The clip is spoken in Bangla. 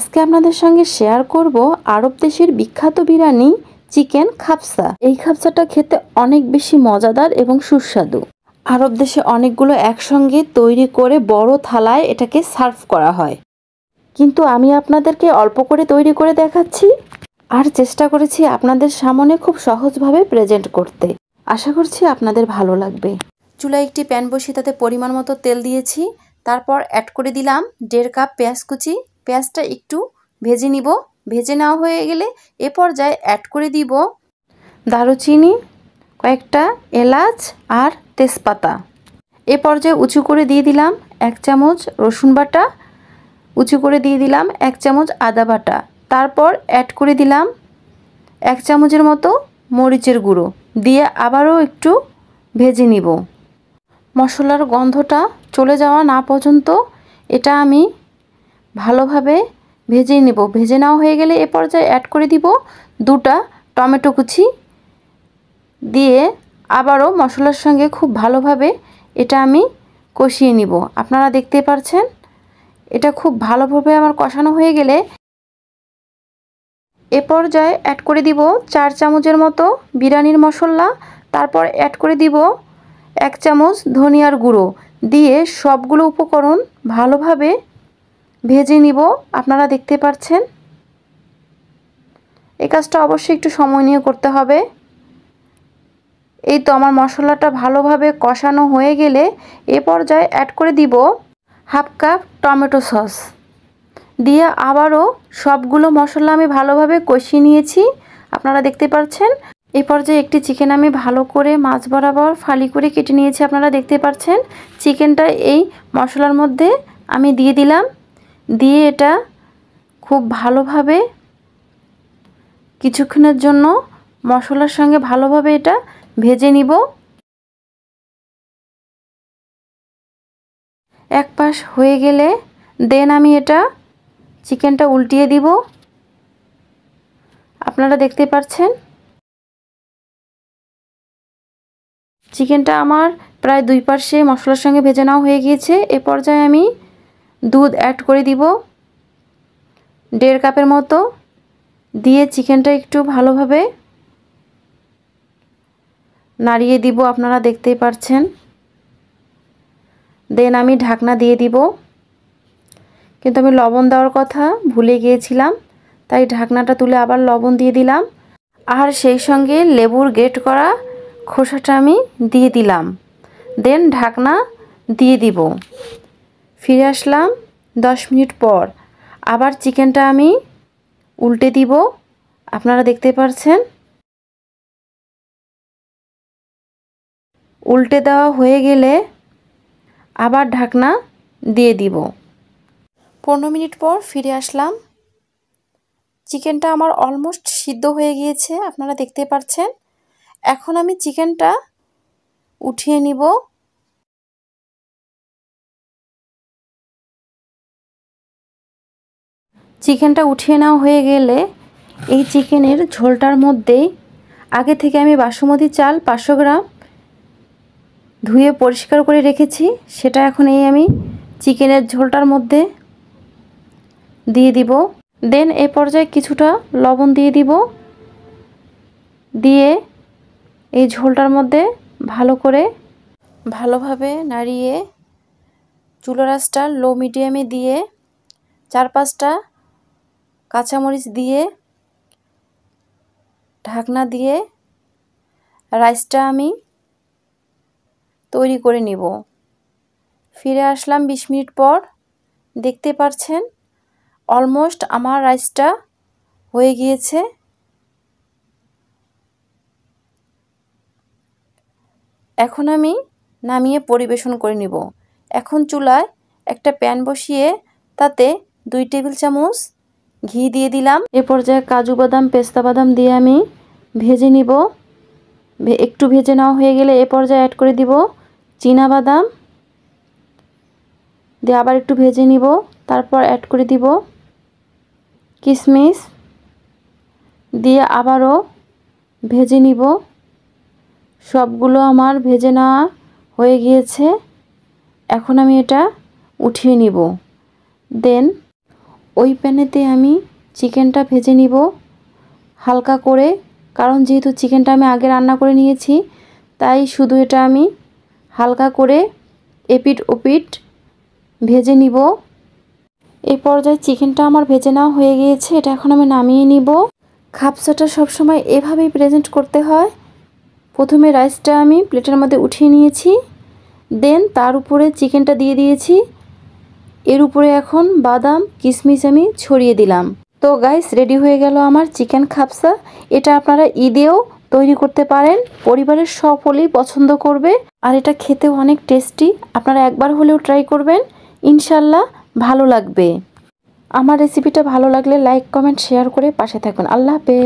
আজকে আপনাদের সঙ্গে শেয়ার করব আরব দেশের বিখ্যাত বিরিয়ানি চিকেন খাবসা। এই খাবসাটা খেতে অনেক বেশি মজাদার এবং সুস্বাদু। আরব দেশে অনেকগুলো একসঙ্গে তৈরি করে বড় থালায় এটাকে সার্ভ করা হয়, কিন্তু আমি আপনাদেরকে অল্প করে তৈরি করে দেখাচ্ছি আর চেষ্টা করেছি আপনাদের সামনে খুব সহজভাবে প্রেজেন্ট করতে। আশা করছি আপনাদের ভালো লাগবে। চুলায় একটি প্যান বসিয়ে তাতে পরিমাণ মতো তেল দিয়েছি, তারপর অ্যাড করে দিলাম 1.5 কাপ পেঁয়াজ কুচি। পেঁয়াজটা একটু ভেজে নিব। ভেজে নেওয়া হয়ে গেলে এ পর্যায়ে অ্যাড করে দিব দারুচিনি, কয়েকটা এলাচ আর তেজপাতা। এ পর্যায়ে উঁচু করে দিয়ে দিলাম 1 চামচ রসুন বাটা, উঁচু করে দিয়ে দিলাম 1 চামচ আদা বাটা। তারপর অ্যাড করে দিলাম 1 চামচের মতো মরিচের গুঁড়ো দিয়ে আবারও একটু ভেজে নিব। মশলার গন্ধটা চলে যাওয়া না পর্যন্ত এটা আমি ভালোভাবে ভেজে নেব। ভেজে নেওয়া হয়ে গেলে এ পর্যায়ে অ্যাড করে দিব 2টা টমেটো কুচি দিয়ে আবারও মশলার সঙ্গে খুব ভালোভাবে এটা আমি কষিয়ে নিব। আপনারা দেখতে পাচ্ছেন এটা খুব ভালোভাবে আমার কষানো হয়ে গেলে এ পর্যায়ে অ্যাড করে দিব 4 চামচের মতো বিরিয়ানির মশলা। তারপর অ্যাড করে দিব 1 চামচ ধনিয়ার গুঁড়ো দিয়ে সবগুলো উপকরণ ভালোভাবে ভেজে নিব। আপনারা দেখতে পাচ্ছেন এই কাজটা অবশ্যই একটু সময় নিয়ে করতে হবে। এই তো আমার মশলাটা ভালোভাবে কষানো হয়ে গেলে এ পর্যায়ে অ্যাড করে দিব 1/2 কাপ টমেটো সস দিয়ে আবারও সবগুলো মশলা আমি ভালোভাবে কষিয়ে নিয়েছি। আপনারা দেখতে পাচ্ছেন এই পর্যায়ে একটি চিকেন আমি ভালো করে মাছ বরাবর ফালি করে কেটে নিয়েছি। আপনারা দেখতে পাচ্ছেন চিকেনটা এই মশলার মধ্যে আমি দিয়ে দিলাম। দিয়ে এটা খুব ভালোভাবে কিছুক্ষণের জন্য মশলার সঙ্গে ভালোভাবে এটা ভেজে নিব। এক পাশ হয়ে গেলে দেন আমি এটা চিকেনটা উল্টিয়ে দিব। আপনারা দেখতে পাচ্ছেন চিকেনটা আমার প্রায় 2 পাশে মশলার সঙ্গে ভেজে নেওয়া হয়ে গিয়েছে। এ পর্যায়ে আমি দুধ অ্যাড করে দিব 1.5 কাপের মতো দিয়ে চিকেনটা একটু ভালোভাবে নাড়িয়ে দিব। আপনারা দেখতেই পাচ্ছেন দেন আমি ঢাকনা দিয়ে দিব, কিন্তু আমি লবণ দেওয়ার কথা ভুলে গিয়েছিলাম, তাই ঢাকনাটা তুলে আবার লবণ দিয়ে দিলাম আর সেই সঙ্গে লেবুর গ্রেট করা খোসাটা আমি দিয়ে দিলাম। দেন ঢাকনা দিয়ে দিব। ফিরে আসলাম 10 মিনিট পর। আবার চিকেনটা আমি উল্টে দিব। আপনারা দেখতে পাচ্ছেন উল্টে দেওয়া হয়ে গেলে আবার ঢাকনা দিয়ে দিব। 15 মিনিট পর ফিরে আসলাম। চিকেনটা আমার অলমোস্ট সিদ্ধ হয়ে গিয়েছে, আপনারা দেখতে পাচ্ছেন। এখন আমি চিকেনটা উঠিয়ে নিব। চিকেনটা উঠিয়ে নেওয়া হয়ে গেলে এই চিকেনের ঝোলটার মধ্যেই আগে থেকে আমি বাসমতি চাল 500 গ্রাম ধুয়ে পরিষ্কার করে রেখেছি, সেটা এখন এই আমি চিকেনের ঝোলটার মধ্যে দিয়ে দিব। দেন এ পর্যায়ে কিছুটা লবণ দিয়ে দিব। দিয়ে এই ঝোলটার মধ্যে ভালোভাবে নাড়িয়ে চুলার আঁচটা লো মিডিয়ামে দিয়ে 4-5টা কাঁচামরিচ দিয়ে ঢাকনা দিয়ে রাইসটা আমি তৈরি করে নিব। ফিরে আসলাম 20 মিনিট পর। দেখতে পাচ্ছেন অলমোস্ট আমার রাইসটা হয়ে গিয়েছে। এখন আমি নামিয়ে পরিবেশন করে নিব। এখন চুলায় একটা প্যান বসিয়ে তাতে 2 টেবিল চামচ ঘি দিয়ে দিলাম। এ পর্যায়ে কাজু বাদাম পেস্তা বাদাম দিয়ে আমি ভেজে নিব। একটু ভেজে নেওয়া হয়ে গেলে এ পর্যায়ে অ্যাড করে দিব চীনা বাদাম দিয়ে আবার একটু ভেজে নিব। তারপর অ্যাড করে দিব কিশমিশ দিয়ে আবারও ভেজে নিব। সবগুলো আমার ভেজে নেওয়া হয়ে গিয়েছে। এখন আমি এটা উঠিয়ে নিব। দেন ওই প্যানেতে আমি চিকেনটা ভেজে নিব হালকা করে, কারণ যেহেতু চিকেনটা আমি আগে রান্না করে নিয়েছি, তাই শুধু এটা আমি হালকা করে এপিট ওপিট ভেজে নিব। এই পর্যায়ে চিকেনটা আমার ভেজে নেওয়া হয়ে গিয়েছে, এটা এখন আমি নামিয়ে নিব। খাপসাটা সবসময় এভাবেই প্রেজেন্ট করতে হয়। প্রথমে রাইসটা আমি প্লেটের মধ্যে উঠিয়ে নিয়েছি, দেন তার উপরে চিকেনটা দিয়ে দিয়েছি, এর উপরে এখন বাদাম কিশমিশ আমি ছড়িয়ে দিলাম। তো গাইস, রেডি হয়ে গেল আমার চিকেন খাপসা। এটা আপনারা ঈদেও তৈরি করতে পারেন, পরিবারের সকলেই পছন্দ করবে, আর এটা খেতেও অনেক টেস্টি। আপনারা একবার হলেও ট্রাই করবেন, ইনশাল্লাহ ভালো লাগবে। আমার রেসিপিটা ভালো লাগলে লাইক কমেন্ট শেয়ার করে পাশে থাকুন। আল্লাহ হাফেজ।